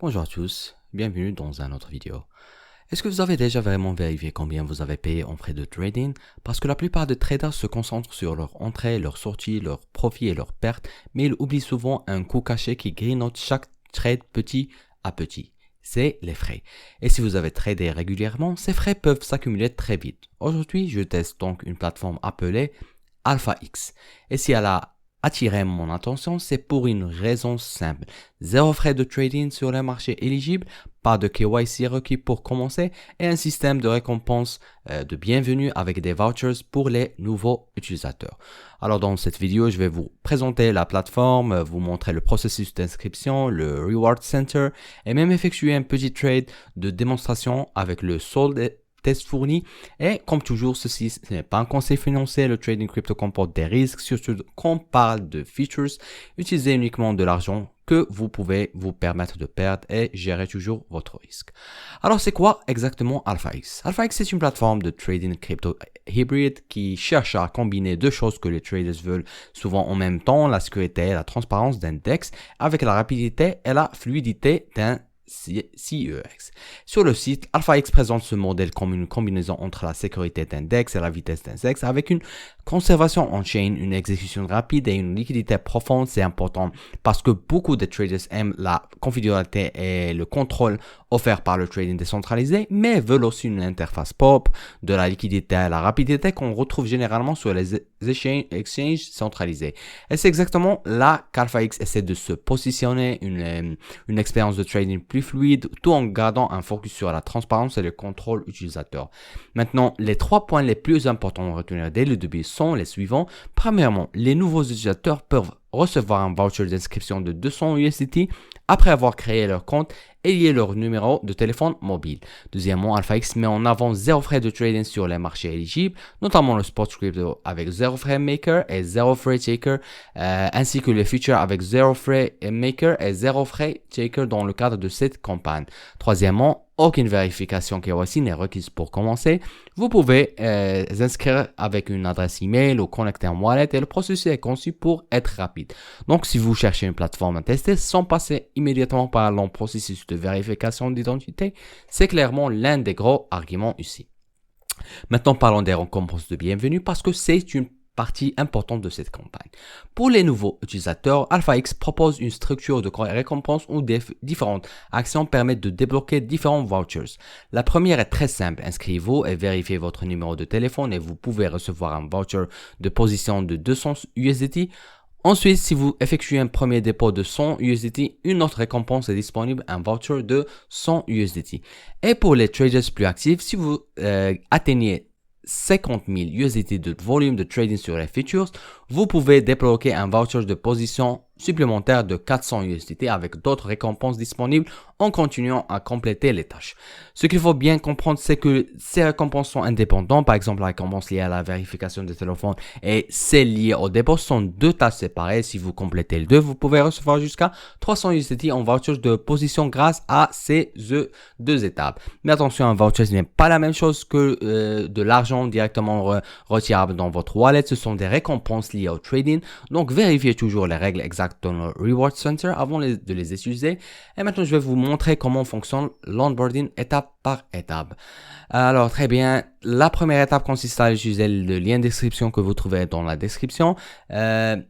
Bonjour à tous, bienvenue dans une autre vidéo. Est-ce que vous avez déjà vraiment vérifié combien vous avez payé en frais de trading? Parce que la plupart des traders se concentrent sur leur entrée, leur sortie, leurs profits et leurs pertes, mais ils oublient souvent un coût caché qui grignote chaque trade petit à petit. C'est les frais. Et si vous avez tradé régulièrement, ces frais peuvent s'accumuler très vite. Aujourd'hui, je teste donc une plateforme appelée AlphaX. Et si elle a attiré mon attention, c'est pour une raison simple. Zéro frais de trading sur les marchés éligibles, pas de KYC requis pour commencer et un système de récompense de bienvenue avec des vouchers pour les nouveaux utilisateurs. Alors dans cette vidéo, je vais vous présenter la plateforme, vous montrer le processus d'inscription, le Reward Center et même effectuer un petit trade de démonstration avec le solde test fourni. Et comme toujours, ceci ce n'est pas un conseil financier, le trading crypto comporte des risques, surtout quand on parle de features. Utilisez uniquement de l'argent que vous pouvez vous permettre de perdre et gérer toujours votre risque. Alors c'est quoi exactement AlphaX? AlphaX c'est une plateforme de trading crypto hybride qui cherche à combiner deux choses que les traders veulent souvent en même temps, la sécurité et la transparence d'un DEX avec la rapidité et la fluidité d'un CEX. Sur le site, AlphaX présente ce modèle comme une combinaison entre la sécurité d'index et la vitesse d'index avec une conservation on-chain, une exécution rapide et une liquidité profonde. C'est important parce que beaucoup de traders aiment la confidentialité et le contrôle offert par le trading décentralisé, mais veulent aussi une interface pop, de la liquidité et la rapidité qu'on retrouve généralement sur les exchanges centralisés. Et c'est exactement là qu'AlphaX essaie de se positionner, une expérience de trading plus fluide, tout en gardant un focus sur la transparence et le contrôle utilisateur. Maintenant, les 3 points les plus importants à retenir dès le début sont les suivants. Premièrement, les nouveaux utilisateurs peuvent recevoir un voucher d'inscription de 200 USDT après avoir créé leur compte et lié leur numéro de téléphone mobile. Deuxièmement, AlphaX met en avant zéro frais de trading sur les marchés éligibles, notamment le spot crypto avec zéro frais maker et zéro frais taker, ainsi que les futures avec zéro frais maker et zéro frais taker dans le cadre de cette campagne. Troisièmement, aucune vérification KYC n'est requise pour commencer. Vous pouvez inscrire avec une adresse email ou connecter un wallet et le processus est conçu pour être rapide. Donc, si vous cherchez une plateforme à tester sans passer immédiatement par le processus de vérification d'identité, c'est clairement l'un des gros arguments ici. Maintenant, parlons des récompenses de bienvenue parce que c'est une partie importante de cette campagne. Pour les nouveaux utilisateurs, AlphaX propose une structure de récompense où différentes actions permettent de débloquer différents vouchers. La première est très simple, inscrivez-vous et vérifiez votre numéro de téléphone et vous pouvez recevoir un voucher de position de 200 USDT. Ensuite, si vous effectuez un premier dépôt de 100 USDT, une autre récompense est disponible, un voucher de 100 USDT. Et pour les traders plus actifs, si vous atteignez 50 000 USDT de volume de trading sur les futures, vous pouvez débloquer un voucher de position supplémentaire de 400 USDT avec d'autres récompenses disponibles en continuant à compléter les tâches. Ce qu'il faut bien comprendre, c'est que ces récompenses sont indépendantes. Par exemple, la récompense liée à la vérification des téléphones et celle liée au dépôt sont deux tâches séparées. Si vous complétez les deux, vous pouvez recevoir jusqu'à 300 USDT en voucher de position grâce à ces deux étapes. Mais attention, un voucher ce n'est pas la même chose que de l'argent directement retirable dans votre wallet. Ce sont des récompenses liées au trading. Donc, vérifiez toujours les règles exactes dans le Reward Center avant de les utiliser. Et maintenant, je vais vous montrer comment fonctionne l'onboarding étape par étape. Alors, très bien. La première étape consiste à utiliser le lien de description que vous trouvez dans la description. Je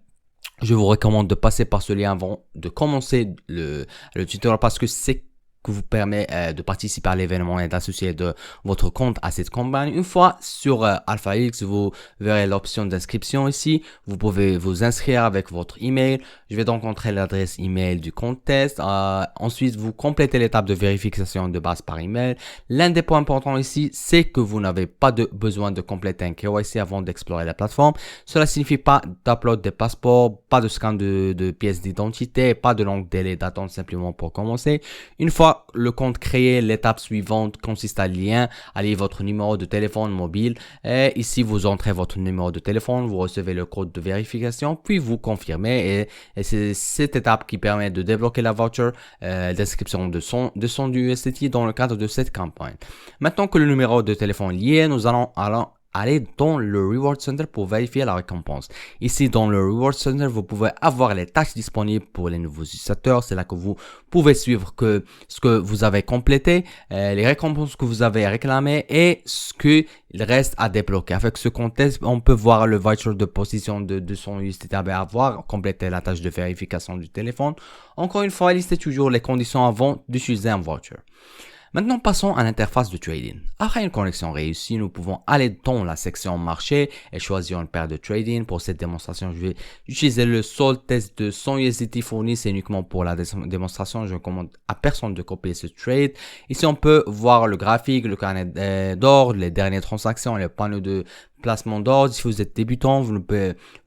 vous recommande de passer par ce lien avant de commencer le tutoriel parce que c'est que vous permet de participer à l'événement et d'associer de votre compte à cette campagne. Une fois sur AlphaX, vous verrez l'option d'inscription ici. Vous pouvez vous inscrire avec votre email. Je vais donc entrer l'adresse email du compte test. Ensuite, vous complétez l'étape de vérification de base par email. L'un des points importants ici, c'est que vous n'avez pas besoin de compléter un KYC avant d'explorer la plateforme. Cela signifie pas d'upload des passeports, pas de scan de pièces d'identité, pas de long délai d'attente simplement pour commencer. Une fois le compte créé, l'étape suivante consiste à lier votre numéro de téléphone mobile et ici vous entrez votre numéro de téléphone, vous recevez le code de vérification puis vous confirmez et c'est cette étape qui permet de débloquer la voucher d'inscription de 100 USDT dans le cadre de cette campagne. Maintenant que le numéro de téléphone est lié, nous allons aller dans le Reward Center pour vérifier la récompense. Ici, dans le Reward Center, vous pouvez avoir les tâches disponibles pour les nouveaux utilisateurs. C'est là que vous pouvez suivre ce que vous avez complété, les récompenses que vous avez réclamées et ce qu'il reste à débloquer. Avec ce contexte, on peut voir le voucher de position de son USDT à avoir, compléter la tâche de vérification du téléphone. Encore une fois, listez toujours les conditions avant d'utiliser un voucher. Maintenant, passons à l'interface de trading. Après une connexion réussie, nous pouvons aller dans la section marché et choisir une paire de trading. Pour cette démonstration, je vais utiliser le seul test de 100 USDT fourni. C'est uniquement pour la démonstration. Je recommande à personne de copier ce trade. Ici, on peut voir le graphique, le carnet d'ordre, les dernières transactions, les panneaux de placement d'ordre. Si vous êtes débutant, vous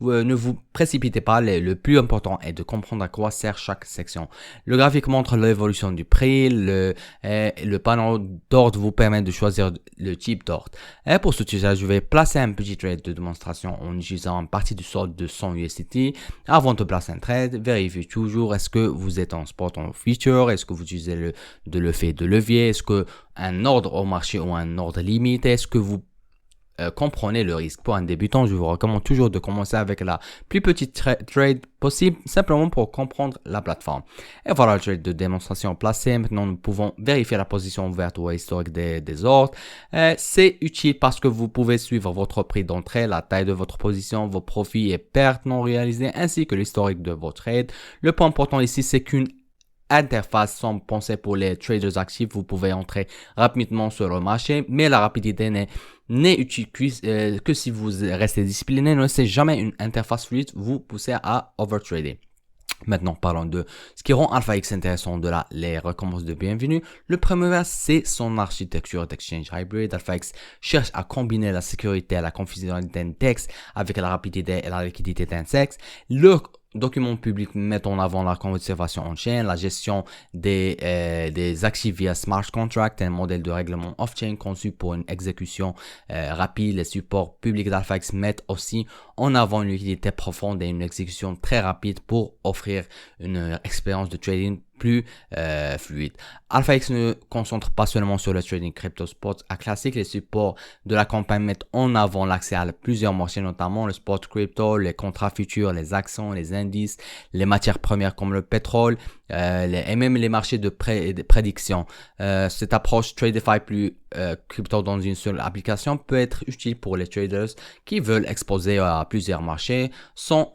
ne vous précipitez pas. Le plus important est de comprendre à quoi sert chaque section. Le graphique montre l'évolution du prix. Le panneau d'ordre vous permet de choisir le type d'ordre. Et pour ce usage, je vais placer un petit trade de démonstration en utilisant une partie du solde de 100 USDT. Avant de placer un trade, vérifiez toujours est-ce que vous êtes en spot ou en future, est-ce que vous utilisez le fait de levier, est-ce que un ordre au marché ou un ordre limité, est-ce que vous comprenez le risque. Pour un débutant, je vous recommande toujours de commencer avec la plus petite trade possible, simplement pour comprendre la plateforme. Et voilà le trade de démonstration placé. Maintenant, nous pouvons vérifier la position ouverte ou historique des ordres. C'est utile parce que vous pouvez suivre votre prix d'entrée, la taille de votre position, vos profits et pertes non réalisées, ainsi que l'historique de vos trades. Le point important ici, c'est qu'une interface sans penser pour les traders actifs. Vous pouvez entrer rapidement sur le marché, mais la rapidité n'est utile que si vous restez discipliné. Ne laissez jamais une interface fluide vous pousser à overtrader. Maintenant, parlons de ce qui rend AlphaX intéressant de là, les recommences de bienvenue. Le premier, c'est son architecture d'exchange hybrid. AlphaX cherche à combiner la sécurité et la confidentialité d'index avec la rapidité et la liquidité d'index. Le document public met en avant la conservation on-chain, la gestion des actifs via smart contract, un modèle de règlement off-chain conçu pour une exécution rapide. Les supports publics d'AlphaX mettent aussi en avant une liquidité profonde et une exécution très rapide pour offrir une expérience de trading plus fluide. AlphaX ne concentre pas seulement sur le trading crypto spot à classique. Les supports de la campagne mettent en avant l'accès à plusieurs marchés, notamment le spot crypto, les contrats futurs, les actions, les indices, les matières premières comme le pétrole, et même les marchés de prédiction. Cette approche Tradify plus crypto dans une seule application peut être utile pour les traders qui veulent exposer à plusieurs marchés sans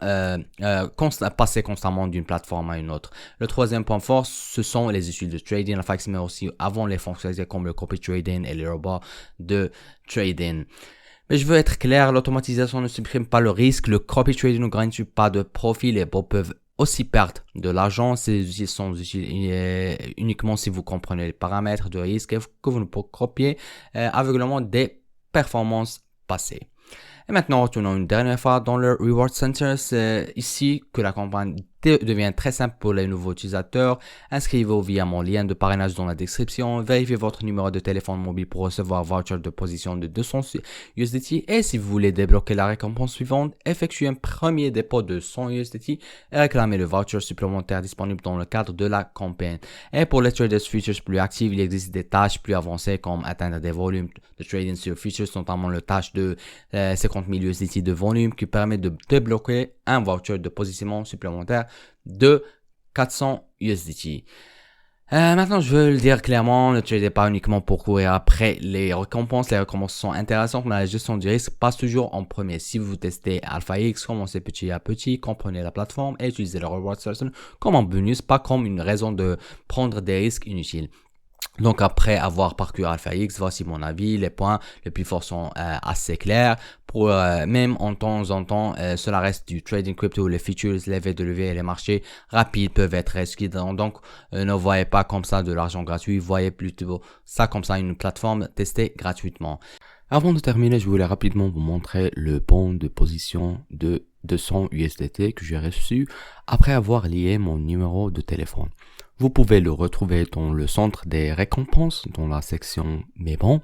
passer constamment d'une plateforme à une autre. Le troisième point fort, ce sont les issues de trading. AlphaX met aussi avant les fonctionnalités comme le copy trading et les robots de trading. Mais je veux être clair, l'automatisation ne supprime pas le risque. Le copy trading ne garantit pas de profit. Les bots peuvent aussi perdre de l'argent. Ces outils sont utiles uniquement si vous comprenez les paramètres de risque et que vous ne pouvez copier aveuglément des performances passées. Et maintenant, retournons une dernière fois dans le Reward Center. C'est ici que la campagne devient très simple pour les nouveaux utilisateurs. Inscrivez-vous via mon lien de parrainage dans la description. Vérifiez votre numéro de téléphone mobile pour recevoir un voucher de position de 200 USDT. Et si vous voulez débloquer la récompense suivante, effectuez un premier dépôt de 100 USDT et réclamez le voucher supplémentaire disponible dans le cadre de la campagne. Et pour les traders futures plus actifs, il existe des tâches plus avancées comme atteindre des volumes de trading sur futures, notamment le tâche de 50 000 USDT de volume qui permet de débloquer un voucher de positionnement supplémentaire de 400 USDT. Maintenant, je veux le dire clairement, ne tradez pas uniquement pour courir après les récompenses. Les récompenses sont intéressantes, mais la gestion du risque passe toujours en premier. Si vous testez AlphaX, commencez petit à petit, comprenez la plateforme et utilisez le Reward System comme un bonus, pas comme une raison de prendre des risques inutiles. Donc après avoir parcouru AlphaX, voici mon avis. Les points les plus forts sont assez clairs. Pour même en temps en temps, cela reste du trading crypto. Les futures, les leviers et les marchés rapides peuvent être risqués. Donc ne voyez pas comme ça de l'argent gratuit. Voyez plutôt ça comme ça une plateforme testée gratuitement. Avant de terminer, je voulais rapidement vous montrer le bon de position de 200 USDT que j'ai reçu après avoir lié mon numéro de téléphone. Vous pouvez le retrouver dans le centre des récompenses, dans la section Mes bons.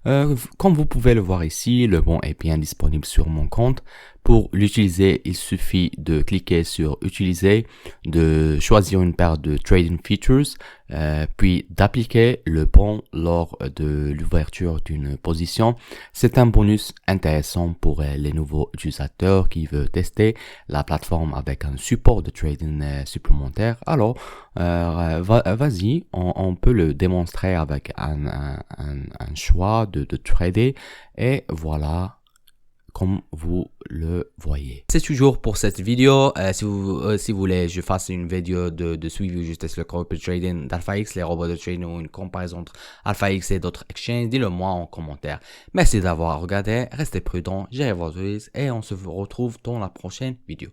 Comme vous pouvez le voir ici, le bon est bien disponible sur mon compte. Pour l'utiliser, il suffit de cliquer sur utiliser, de choisir une paire de trading features, puis d'appliquer le pont lors de l'ouverture d'une position. C'est un bonus intéressant pour les nouveaux utilisateurs qui veulent tester la plateforme avec un support de trading supplémentaire. Alors, vas-y, on peut le démontrer avec un choix de trader et voilà comme vous le voyez. C'est toujours pour cette vidéo. Si vous voulez je fasse une vidéo de suivi juste le corporate trading d'AlphaX, les robots de trading ou une comparaison entre AlphaX et d'autres exchanges, dites-le moi en commentaire. Merci d'avoir regardé, restez prudents, gérez vos risques et on se retrouve dans la prochaine vidéo.